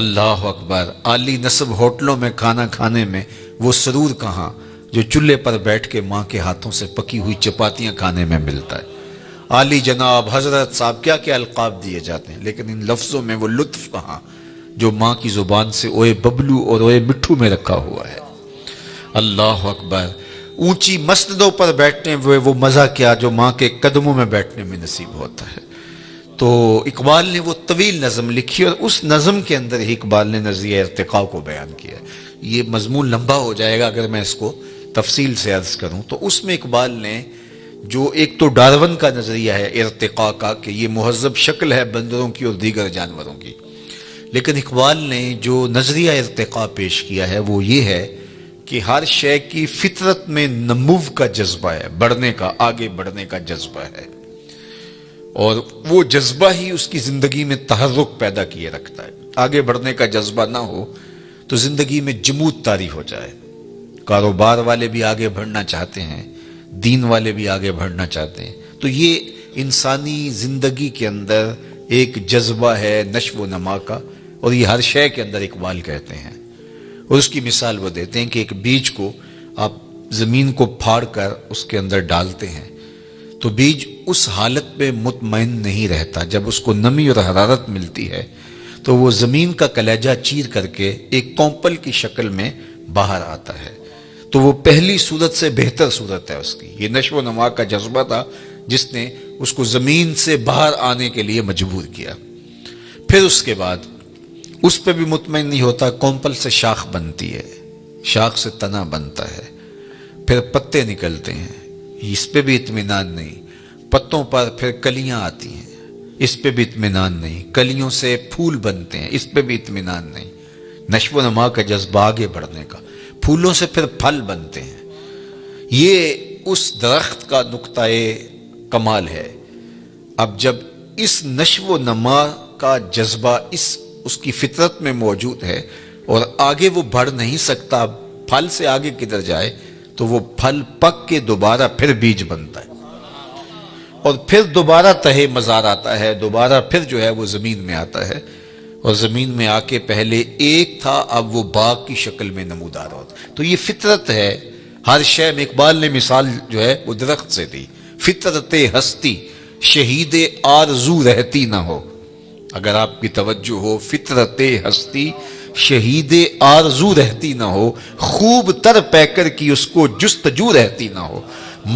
اللہ اکبر، عالی نصب ہوٹلوں میں کھانا کھانے میں وہ سرور کہاں جو چولہے پر بیٹھ کے ماں کے ہاتھوں سے پکی ہوئی چپاتیاں کھانے میں ملتا ہے، عالی جناب، حضرت صاحب، کیا کیا القاب دیے جاتے ہیں، لیکن ان لفظوں میں وہ لطف کہاں جو ماں کی زبان سے اوئے ببلو اور اوئے مٹھو میں رکھا ہوا ہے۔ اللہ اکبر، اونچی مسندوں پر بیٹھنے ہوئے وہ مزہ کیا جو ماں کے قدموں میں بیٹھنے میں نصیب ہوتا ہے۔ تو اقبال نے وہ طویل نظم لکھی، اور اس نظم کے اندر ہی اقبال نے نظریہ ارتقاء کو بیان کیا۔ یہ مضمون لمبا ہو جائے گا اگر میں اس کو تفصیل سے عرض کروں، تو اس میں اقبال نے جو ایک تو ڈارون کا نظریہ ہے ارتقاء کا کہ یہ مہذب شکل ہے بندروں کی اور دیگر جانوروں کی، لیکن اقبال نے جو نظریہ ارتقاء پیش کیا ہے وہ یہ ہے کہ ہر شے کی فطرت میں نمو کا جذبہ ہے، بڑھنے کا، آگے بڑھنے کا جذبہ ہے، اور وہ جذبہ ہی اس کی زندگی میں تحرک پیدا کیے رکھتا ہے۔ آگے بڑھنے کا جذبہ نہ ہو تو زندگی میں جمود طاری ہو جائے، کاروبار والے بھی آگے بڑھنا چاہتے ہیں، دین والے بھی آگے بڑھنا چاہتے ہیں، تو یہ انسانی زندگی کے اندر ایک جذبہ ہے نشو و نما کا، اور یہ ہر شے کے اندر اقبال کہتے ہیں، اور اس کی مثال وہ دیتے ہیں کہ ایک بیج کو آپ زمین کو پھاڑ کر اس کے اندر ڈالتے ہیں تو بیج اس حالت میں مطمئن نہیں رہتا، جب اس کو نمی اور حرارت ملتی ہے تو وہ زمین کا کلیجہ چیر کر کے ایک کونپل کی شکل میں باہر آتا ہے، تو وہ پہلی صورت سے بہتر صورت ہے اس کی۔ یہ نشو و نما کا جذبہ تھا جس نے اس کو زمین سے باہر آنے کے لیے مجبور کیا۔ پھر اس کے بعد اس پہ بھی مطمئن نہیں ہوتا، کونپل سے شاخ بنتی ہے، شاخ سے تنا بنتا ہے، پھر پتے نکلتے ہیں، اس پہ بھی اطمینان نہیں، پتوں پر پھر کلیاں آتی ہیں، اس پہ بھی اطمینان نہیں، کلیوں سے پھول بنتے ہیں، اس پہ بھی اطمینان نہیں، نشو و نما کا جذبہ آگے بڑھنے کا، پھولوں سے پھر پھل بنتے ہیں۔ یہ اس درخت کا نقطۂ کمال ہے۔ اب جب اس نشو و نما کا جذبہ اس کی فطرت میں موجود ہے اور آگے وہ بڑھ نہیں سکتا، پھل سے آگے کدھر جائے، تو وہ پھل پک کے دوبارہ پھر بیج بنتا ہے اور پھر دوبارہ تہے مزار آتا ہے، دوبارہ پھر جو ہے وہ زمین میں آتا ہے، اور زمین میں آ کے پہلے ایک تھا، اب وہ باغ کی شکل میں نمودار ہوتا ہے۔ تو یہ فطرت ہے ہر شے میں۔ اقبال نے مثال جو ہے وہ درخت سے دی، فطرت ہستی شہید آرزو رہتی نہ ہو۔ اگر آپ کی توجہ ہو، فطرت ہستی شہید آرزو رہتی نہ ہو، خوب تر پیکر کی اس کو جستجو رہتی نہ ہو،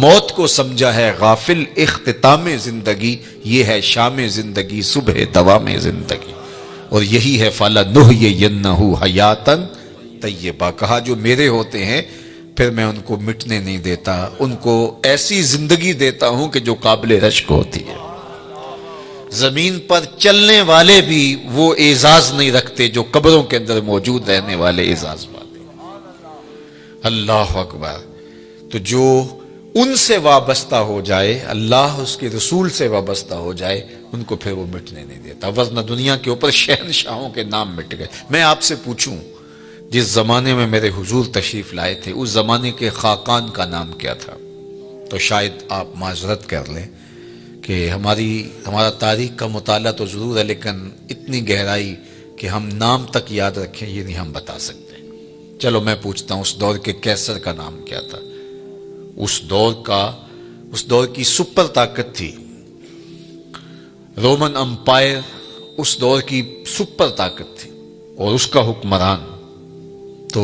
موت کو سمجھا ہے غافل اختتام زندگی، یہ ہے شام زندگی صبح دوام زندگی، اور یہی ہے فَلَنُحْيِيَنَّهُ حَيَاتًا طیبہ۔ کہا جو میرے ہوتے ہیں پھر میں ان کو مٹنے نہیں دیتا، ان کو ایسی زندگی دیتا ہوں کہ جو قابل رشک ہوتی ہے۔ زمین پر چلنے والے بھی وہ اعزاز نہیں رکھتے جو قبروں کے اندر موجود رہنے والے اعزاز پاتے ہیں۔ اللہ اکبر۔ تو جو ان سے وابستہ ہو جائے، اللہ اس کے رسول سے وابستہ ہو جائے، ان کو پھر وہ مٹنے نہیں دیتا، ورنہ دنیا کے اوپر شہنشاہوں کے نام مٹ گئے۔ میں آپ سے پوچھوں، جس زمانے میں میرے حضور تشریف لائے تھے اس زمانے کے خاقان کا نام کیا تھا؟ تو شاید آپ معذرت کر لیں کہ ہمارا تاریخ کا مطالعہ تو ضرور ہے، لیکن اتنی گہرائی کہ ہم نام تک یاد رکھیں یہ نہیں ہم بتا سکتے۔ چلو میں پوچھتا ہوں، اس دور کے کیسر کا نام کیا تھا؟ اس دور کی سپر طاقت تھی رومن امپائر، اس دور کی سپر طاقت تھی اور اس کا حکمران۔ تو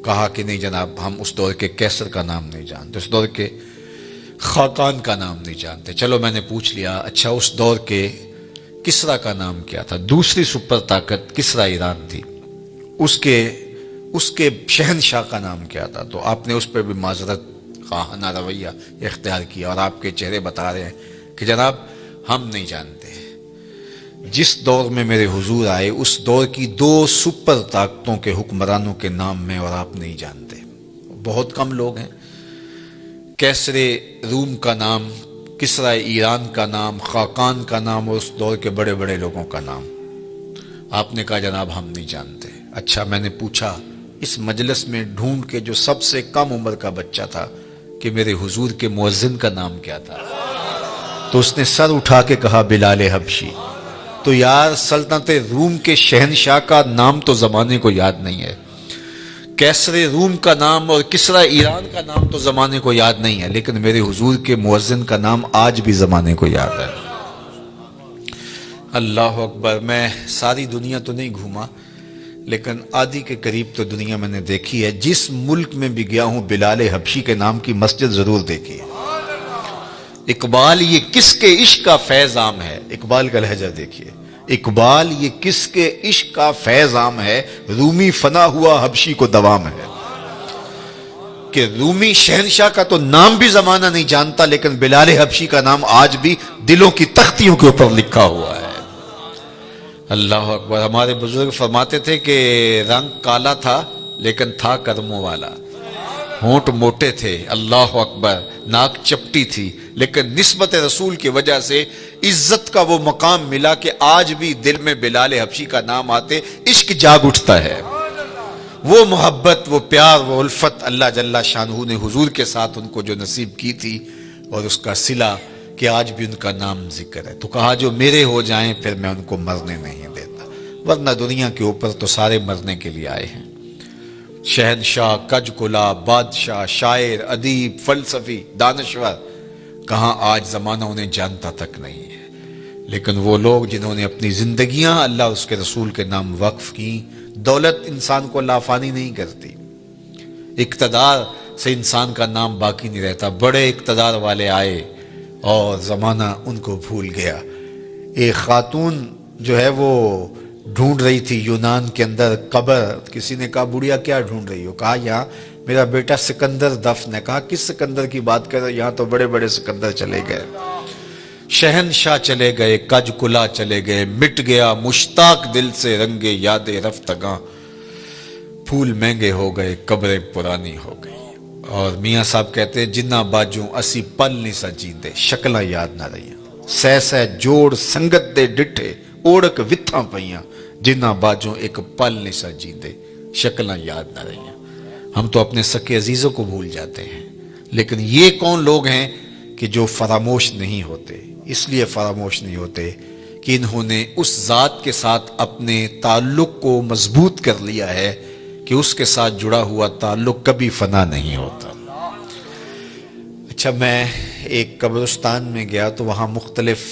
کہا کہ نہیں جناب، ہم اس دور کے کیسر کا نام نہیں جانتے، اس دور کے خاقان کا نام نہیں جانتے۔ چلو میں نے پوچھ لیا، اچھا اس دور کے کسرا کا نام کیا تھا؟ دوسری سپر طاقت کسرا ایران تھی، اس کے شہنشاہ کا نام کیا تھا؟ تو آپ نے اس پہ بھی معذرت خواہانہ رویہ اختیار کیا اور آپ کے چہرے بتا رہے ہیں کہ جناب ہم نہیں جانتے۔ جس دور میں میرے حضور آئے اس دور کی دو سپر طاقتوں کے حکمرانوں کے نام میں اور آپ نہیں جانتے۔ بہت کم لوگ ہیں۔ کیسر روم کا نام، کسرا ایران کا نام، خاقان کا نام اور اس دور کے بڑے بڑے لوگوں کا نام آپ نے کہا جناب ہم نہیں جانتے۔ اچھا میں نے پوچھا اس مجلس میں ڈھونڈ کے جو سب سے کم عمر کا بچہ تھا کہ میرے حضور کے مؤذن کا نام کیا تھا؟ تو اس نے سر اٹھا کے کہا بلال حبشی۔ تو یار سلطنت روم کے شہنشاہ کا نام تو زمانے کو یاد نہیں ہے، کیسر روم کا نام اور کسرا ایران کا نام تو زمانے کو یاد نہیں ہے، لیکن میرے حضور کے مؤذن کا نام آج بھی زمانے کو یاد ہے۔ اللہ اکبر۔ میں ساری دنیا تو نہیں گھوما لیکن آدھی کے قریب تو دنیا میں نے دیکھی ہے۔ جس ملک میں بھی گیا ہوں بلال حبشی کے نام کی مسجد ضرور دیکھی ہے۔ اقبال یہ کس کے عشق کا فیض عام ہے، اقبال کا لہجہ دیکھیے، اقبال یہ کس کے عشق کا فیض عام ہے، رومی فنا ہوا حبشی کو دوام ہے۔ کہ رومی شہنشاہ کا تو نام بھی زمانہ نہیں جانتا، لیکن بلال حبشی کا نام آج بھی دلوں کی تختیوں کے اوپر لکھا ہوا ہے۔ اللہ اکبر۔ ہمارے بزرگ فرماتے تھے کہ رنگ کالا تھا لیکن تھا کرموں والا، ہونٹ موٹے تھے، اللہ اکبر، ناک چپٹی تھی، لیکن نسبت رسول کی وجہ سے عزت کا وہ مقام ملا کہ آج بھی دل میں بلال حبشی کا نام آتے عشق جاگ اٹھتا ہے۔ وہ محبت، وہ پیار، وہ الفت اللہ جل شانہ نے حضور کے ساتھ ان کو جو نصیب کی تھی، اور اس کا صلہ کہ آج بھی ان کا نام ذکر ہے۔ تو کہا جو میرے ہو جائیں پھر میں ان کو مرنے نہیں دیتا، ورنہ دنیا کے اوپر تو سارے مرنے کے لیے آئے ہیں۔ شہنشاہ، کج کلا، بادشاہ، شاعر، ادیب، فلسفی، دانشور، کہاں آج زمانہ انہیں جانتا تک نہیں ہے، لیکن وہ لوگ جنہوں نے اپنی زندگیاں اللہ اور اس کے رسول کے نام وقف کی۔ دولت انسان کو لافانی نہیں کرتی، اقتدار سے انسان کا نام باقی نہیں رہتا۔ بڑے اقتدار والے آئے اور زمانہ ان کو بھول گیا۔ ایک خاتون جو ہے وہ ڈھونڈ رہی تھی یونان کے اندر قبر، کسی نے کہا بڑھیا کیا ڈھونڈ رہی ہو؟ کہا یہاں میرا بیٹا سکندر دفن ہے. کہا کس سکندر کی بات کر رہے؟ یہاں تو بڑے بڑے سکندر چلے گئے، شہنشاہ چلے گئے، کج کلا چلے گئے، مٹ گیا مشتاق دل سے رنگے یاد رفتگاں، پھول مہنگے ہو گئے، قبریں پرانی ہو گئی. اور میاں صاحب کہتے ہیں جنہ باجوں اسی پل نہیں سا جیندے، شکلاں یاد نہ رہیاں، سہ سہ جوڑ سنگت دے ڈٹھے، اوڑک وتھاں پئیاں، جنہ باجوں ایک پل نہیں سا جیندے، شکلاں یاد نہ رہیاں. ہم تو اپنے سکے عزیزوں کو بھول جاتے ہیں، لیکن یہ کون لوگ ہیں کہ جو فراموش نہیں ہوتے؟ اس لیے فراموش نہیں ہوتے کہ انہوں نے اس ذات کے ساتھ اپنے تعلق کو مضبوط کر لیا ہے کہ اس کے ساتھ جڑا ہوا تعلق کبھی فنا نہیں ہوتا. اچھا، میں ایک قبرستان میں گیا تو وہاں مختلف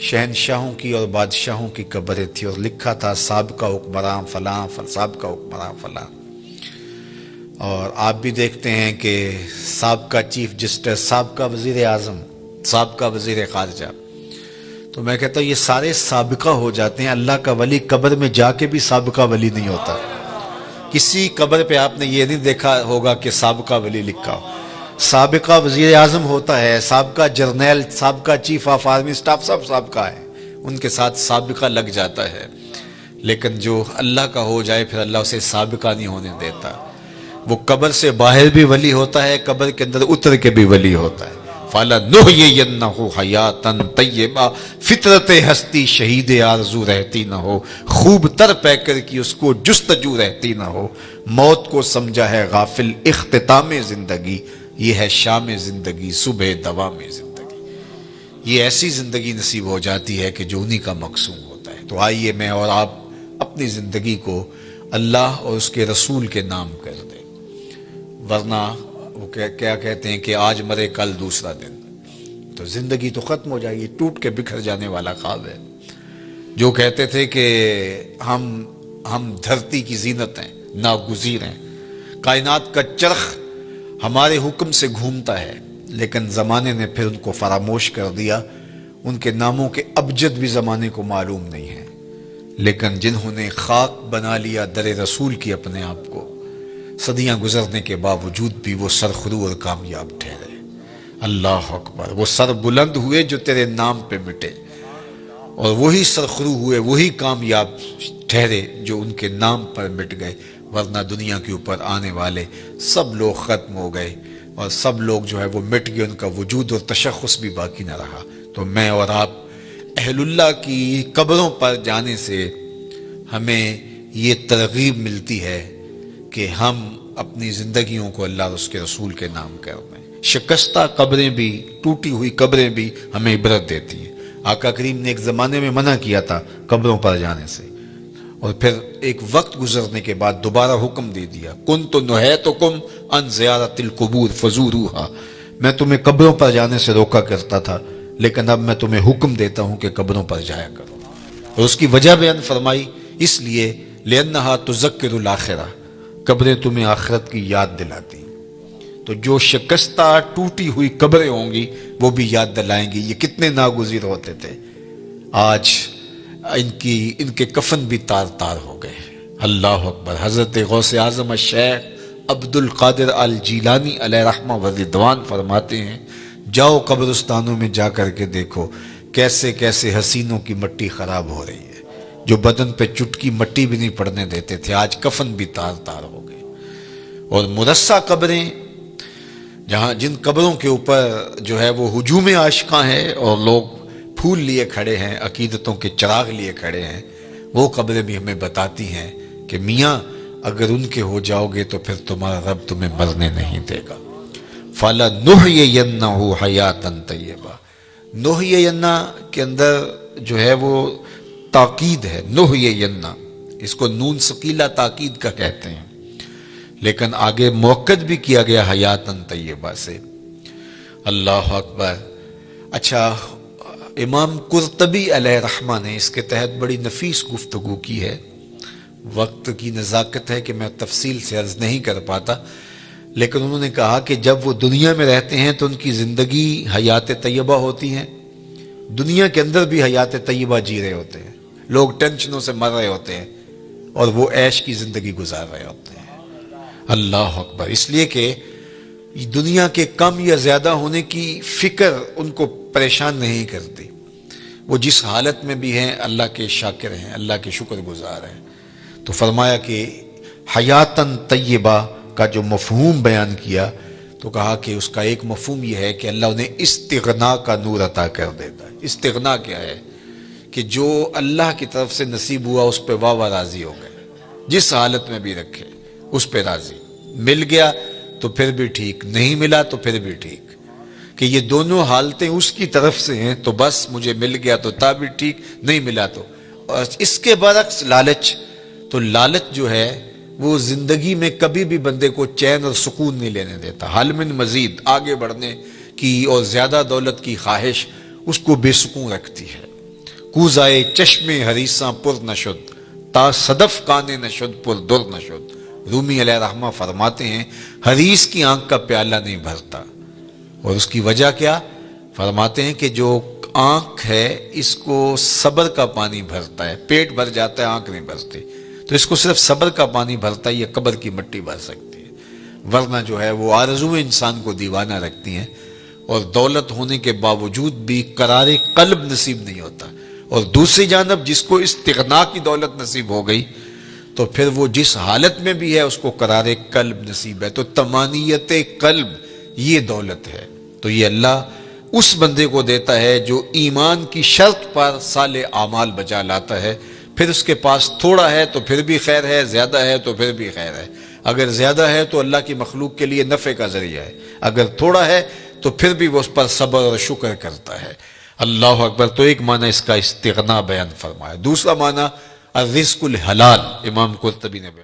شہنشاہوں کی اور بادشاہوں کی قبریں تھی، اور لکھا تھا سابقہ حکمراں فلاں، سابقہ حکمراں فلاں. اور آپ بھی دیکھتے ہیں کہ سابقہ چیف جسٹس، سابقہ وزیر اعظم، سابقہ وزیر خارجہ. تو میں کہتا ہوں یہ سارے سابقہ ہو جاتے ہیں. اللہ کا ولی قبر میں جا کے بھی سابقہ ولی نہیں ہوتا. کسی قبر پہ آپ نے یہ نہیں دیکھا ہوگا کہ سابقہ ولی لکھا ہو. سابقہ وزیر اعظم ہوتا ہے، سابقہ جرنیل، سابقہ چیف آف آرمی اسٹاف، سب سابقہ ہے، ان کے ساتھ سابقہ لگ جاتا ہے. لیکن جو اللہ کا ہو جائے پھر اللہ اسے سابقہ نہیں ہونے دیتا. وہ قبر سے باہر بھی ولی ہوتا ہے، قبر کے اندر اتر کے بھی ولی ہوتا ہے. فَلَنُحْيِيَنَّهُ حَيَاتًا طَيِّبَةً، فطرت ہستی شہید آرزو رہتی نہ ہو، خوب تر پیکر کی اس کو جستجو رہتی نہ ہو. موت کو سمجھا ہے غافل اختتام زندگی، یہ ہے شام زندگی صبح دوام زندگی. یہ ایسی زندگی نصیب ہو جاتی ہے کہ جو انہی کا مقصود ہوتا ہے. تو آئیے میں اور آپ اپنی زندگی کو اللہ اور اس کے رسول کے نام کر دیں، ورنہ وہ کیا کہتے ہیں کہ آج مرے کل دوسرا دن. تو زندگی تو ختم ہو جائے گی، ٹوٹ کے بکھر جانے والا خواب ہے. جو کہتے تھے کہ ہم دھرتی کی زینت ہیں، ناگزیر ہیں، کائنات کا چرخ ہمارے حکم سے گھومتا ہے، لیکن زمانے نے پھر ان کو فراموش کر دیا. ان کے ناموں کے ابجد بھی زمانے کو معلوم نہیں ہے. لیکن جنہوں نے خاک بنا لیا در رسول کی اپنے آپ کو، صدیاں گزرنے کے باوجود بھی وہ سرخرو اور کامیاب ٹھہرے. اللہ اکبر. وہ سر بلند ہوئے جو تیرے نام پہ مٹے، اور وہی سرخرو ہوئے، وہی کامیاب ٹھہرے جو ان کے نام پر مٹ گئے. ورنہ دنیا کے اوپر آنے والے سب لوگ ختم ہو گئے، اور سب لوگ جو ہے وہ مٹ گئے، ان کا وجود اور تشخص بھی باقی نہ رہا. تو میں اور آپ اہل اللہ کی قبروں پر جانے سے ہمیں یہ ترغیب ملتی ہے کہ ہم اپنی زندگیوں کو اللہ اور اس کے رسول کے نام کر دیں. شکستہ قبریں بھی، ٹوٹی ہوئی قبریں بھی ہمیں عبرت دیتی ہیں. آقا کریم نے ایک زمانے میں منع کیا تھا قبروں پر جانے سے، اور پھر ایک وقت گزرنے کے بعد دوبارہ حکم دے دیا، کنت نہیتکم عن زیارت القبور فزوروہا. میں تمہیں قبروں پر جانے سے روکا کرتا تھا، لیکن اب میں تمہیں حکم دیتا ہوں کہ قبروں پر جایا کرو. اور اس کی وجہ بیان فرمائی، اس لیے لأنہا تذکر الآخرہ، قبریں تمہیں آخرت کی یاد دلاتی. تو جو شکستہ ٹوٹی ہوئی قبریں ہوں گی وہ بھی یاد دلائیں گی یہ کتنے ناگزیر ہوتے تھے. آج ان کے کفن بھی تار تار ہو گئے. اللہ اکبر. حضرت غوث اعظم الشیخ عبد القادر الجیلانی علیہ رحمہ و رضوان فرماتے ہیں، جاؤ قبرستانوں میں جا کر کے دیکھو کیسے کیسے حسینوں کی مٹی خراب ہو رہی ہے. جو بدن پہ چٹکی مٹی بھی نہیں پڑنے دیتے تھے، آج کفن بھی تار تار ہو گئے. اور مرصع قبریں، جہاں جن قبروں کے اوپر جو ہے وہ ہجوم عاشقاں ہے اور لوگ پھول لیے کھڑے ہیں، عقیدتوں کے چراغ لیے کھڑے ہیں، وہ قبریں بھی ہمیں بتاتی ہیں کہ میاں اگر ان کے ہو جاؤ گے تو پھر تمہارا رب تمہیں مرنے نہیں دے گا. فَلَنُحْيِيَنَّهُ حَيَاتًا طَيِّبَةً. نُحْيِيَنَّ کے اندر جو ہے وہ تاکید ہے. نُحْيِيَنَّ اس کو نون ثقیلہ تاکید کا کہتے ہیں، لیکن آگے موقد بھی کیا گیا حیاتاً طیبہ سے. اللہ اکبر. اچھا، امام قرطبی علیہ رحمہ نے اس کے تحت بڑی نفیس گفتگو کی ہے. وقت کی نزاکت ہے کہ میں تفصیل سے عرض نہیں کر پاتا، لیکن انہوں نے کہا کہ جب وہ دنیا میں رہتے ہیں تو ان کی زندگی حیات طیبہ ہوتی ہیں، دنیا کے اندر بھی حیات طیبہ جی رہے ہوتے ہیں، لوگ ٹینشنوں سے مر رہے ہوتے ہیں اور وہ عیش کی زندگی گزار رہے ہوتے ہیں. اللہ اکبر. اس لیے کہ دنیا کے کم یا زیادہ ہونے کی فکر ان کو پریشان نہیں کرتی. وہ جس حالت میں بھی ہیں اللہ کے شاکر ہیں، اللہ کے شکر گزار ہیں. تو فرمایا کہ حیاتاً طیبہ کا جو مفہوم بیان کیا تو کہا کہ اس کا ایک مفہوم یہ ہے کہ اللہ انہیں استغنا کا نور عطا کر دیتا ہے. استغنا کیا ہے؟ کہ جو اللہ کی طرف سے نصیب ہوا اس پہ واہ واہ راضی ہو گئے، جس حالت میں بھی رکھے اس پہ راضی. مل گیا تو پھر بھی ٹھیک، نہیں ملا تو پھر بھی ٹھیک، کہ یہ دونوں حالتیں اس کی طرف سے ہیں تو بس مجھے مل گیا تو تا بھی ٹھیک، نہیں ملا تو. اور اس کے برعکس لالچ، تو لالچ جو ہے وہ زندگی میں کبھی بھی بندے کو چین اور سکون نہیں لینے دیتا. حل من مزید، آگے بڑھنے کی اور زیادہ دولت کی خواہش اس کو بے سکون رکھتی ہے. کوزائے چشم حریصاں پر نشد، تا صدف کانے نشد پر در نشد. رومی علیہ رحمہ فرماتے ہیں حریص کی آنکھ کا پیالہ نہیں بھرتا. اور اس کی وجہ کیا؟ فرماتے ہیں کہ جو آنکھ ہے اس کو صبر کا پانی بھرتا ہے. پیٹ بھر جاتا ہے، آنکھ نہیں بھرتی. تو اس کو صرف صبر کا پانی بھرتا ہے، یہ قبر کی مٹی بھر سکتی ہے. ورنہ جو ہے وہ آرزویں انسان کو دیوانہ رکھتی ہیں، اور دولت ہونے کے باوجود بھی قرار قلب نصیب نہیں ہوتا. اور دوسری جانب جس کو استغنا کی دولت نصیب ہو گئی تو پھر وہ جس حالت میں بھی ہے اس کو قرار قلب نصیب ہے. تو طمانیت قلب یہ دولت ہے. تو یہ اللہ اس بندے کو دیتا ہے جو ایمان کی شرط پر صالح اعمال بجا لاتا ہے. پھر اس کے پاس تھوڑا ہے تو پھر بھی خیر ہے، زیادہ ہے تو پھر بھی خیر ہے. اگر زیادہ ہے تو اللہ کی مخلوق کے لیے نفع کا ذریعہ ہے، اگر تھوڑا ہے تو پھر بھی وہ اس پر صبر اور شکر کرتا ہے. اللہ اکبر. تو ایک معنی اس کا استغنا بیان فرمایا. دوسرا معنی الرزق الحلال، امام قرطبی نے بیان